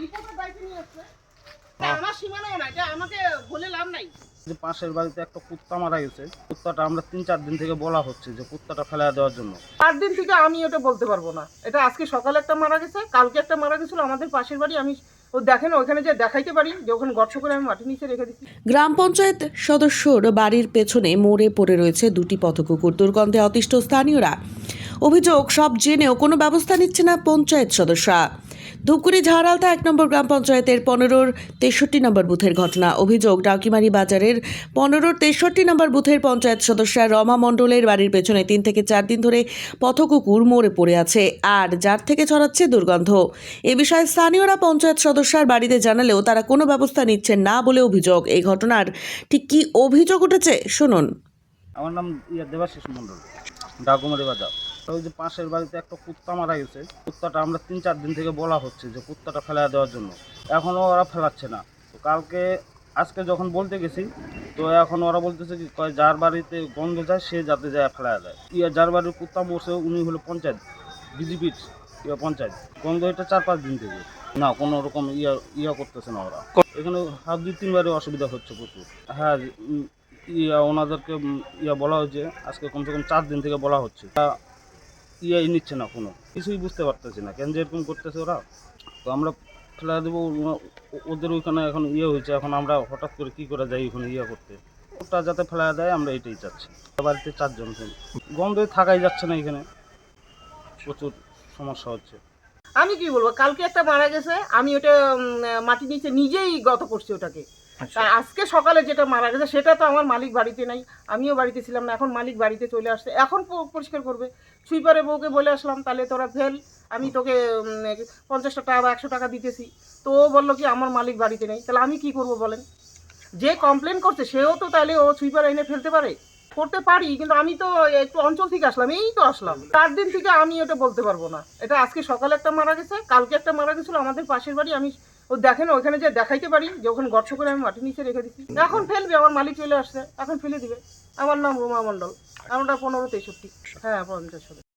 Reporter বাইকে নিয়ে আসছে। আমার সীমানাও না, এটা আমাকে বলে লাভ নাই। যে পাশের বাড়িতে একটা কুত্তা মারা গেছে, কুত্তাটা আমরা ৩-৪ দিন থেকে বলা হচ্ছে যে কুত্তাটা ফেলা দেওয়ার জন্য। 8 দিন থেকে আমি ওটা বলতে পারবো না। এটা আজকে সকালে একটা মারা গেছে, কালকে একটা মারা গেছিল আমাদের পাশের বাড়ি। আমি ও দেখেন ওখানে যে দেখাইতে পারি যে ওখানে গর্ত করে আমি মাটির নিচে রেখে দিচ্ছি। গ্রাম পঞ্চায়েত সদস্যর বাড়ির পেছনে মরে পড়ে রয়েছে দুটি পথকুকুর। দুর্গন্ধে অতিষ্ঠ স্থানীয়রা। অভিযোগ, সব জেনেও কোনো ব্যবস্থা নিচ্ছে না পঞ্চায়েত সদস্যরা। ধূপগুড়ি ঝাড়ালতা ১ নম্বর গ্রাম পঞ্চায়েতের ১৫-র ৬৩ নম্বর বুথের ঘটনা। অভিযোগ, ডাউকিমারি বাজারের ১৫-র ৬৩ নম্বর বুথের পঞ্চায়েত সদস্যা রমা মণ্ডলের বাড়ির পেছনে ৩ থেকে ৪ দিন ধরে পথকুকুর মরে পড়ে আছে, আর যার থেকে ছড়াচ্ছে দুর্গন্ধ। এ বিষয়ে স্থানীয়রা পঞ্চায়েত সদস্যার বাড়িতে জানালেও তারা কোনো ব্যবস্থা নিচ্ছেন না বলে অভিযোগ। এই ঘটনার ঠিক কী অভিযোগ উঠেছে শুনুন। আমার নাম দেবাশিস মণ্ডল, ডাকুমারি বাজার। ওই যে পাশের বাড়িতে একটা কুত্তা মারা গেছে, কুত্তাটা আমরা ৩-৪ দিন থেকে বলা হচ্ছে যে কুত্তাটা ফেলা দেওয়ার জন্য। এখনও ওরা ফেলাচ্ছে না। তো আজকে যখন বলতে গেছি, তো এখন ওরা বলতেছে কি কয় যার বাড়িতে গন্ধ যায় সে যাতে যায় ফেলা দেয়। যার বাড়ির কুত্তা মরছে উনি হলো পঞ্চায়েত, বিজেপির পঞ্চায়েত। গন্ধ এটা ৪-৫ দিন থেকে না, কোনো রকম করতেছে না ওরা। এখানে ২-৩বারে অসুবিধা হচ্ছে প্রচুর। হ্যাঁ, ওনাদেরকে বলা হয়েছে, আজকে কমসে কম ৪ দিন থেকে বলা হচ্ছে। নিচ্ছে না, কোনো কিছুই বুঝতে পারতেছি না কেন যে এরকম করতেছে ওরা। তো আমরা ফেলা দেবো, ওদের ওইখানে এখন হয়েছে। এখন আমরা হঠাৎ করে কি করে যাই ওখানে করতে, ওটা যাতে ফেলা দেয় আমরা এটাই চাচ্ছি। বাড়িতে ৪ জন, গন্ধে থাকাই যাচ্ছে না, এখানে প্রচুর সমস্যা হচ্ছে। আমি কি বলবো, কালকে একটা মারা গেছে, আমি ওটা মাটির নিচে নিজেই গত করছি ওটাকে। আর আজকে সকালে যেটা মারা গেছে সেটা তো আমার মালিক বাড়িতে নাই, আমিও বাড়িতে ছিলাম না। এখন মালিক বাড়িতে চলে আসছে, এখন পরিষ্কার করবে। সুইপারে বউকে বলে আসলাম তাহলে তোরা ফেল, আমি তোকে 50 টাকা বা 100 টাকা দিতেছি। তো ও বললো কি আমার মালিক বাড়িতে নেই, তাহলে আমি কি করব বলেন? যে কমপ্লেন করছে সেও তো তাহলে ও সুইপার এনে ফেলতে পারে, করতে পারি, কিন্তু আমি তো একটু অঞ্চল থেকে আসলাম, এই তো আসলাম। 4 দিন থেকে আমি ওটা বলতে পারবো না। এটা আজকে সকালে একটা মারা গেছে, কালকে একটা মারা গেছিল আমাদের পাশের বাড়ি। আমি ও দেখেন ওখানে যে দেখাইতে পারি যে ওখানে গর্ত করে আমি মাটির নিচে রেখে দিচ্ছি। এখন ফেলবে, আমার মালিক চলে আসছে, এখন ফেলে দিবে। আমার নাম রমা মণ্ডল, আমরা 15-63। হ্যাঁ, 50।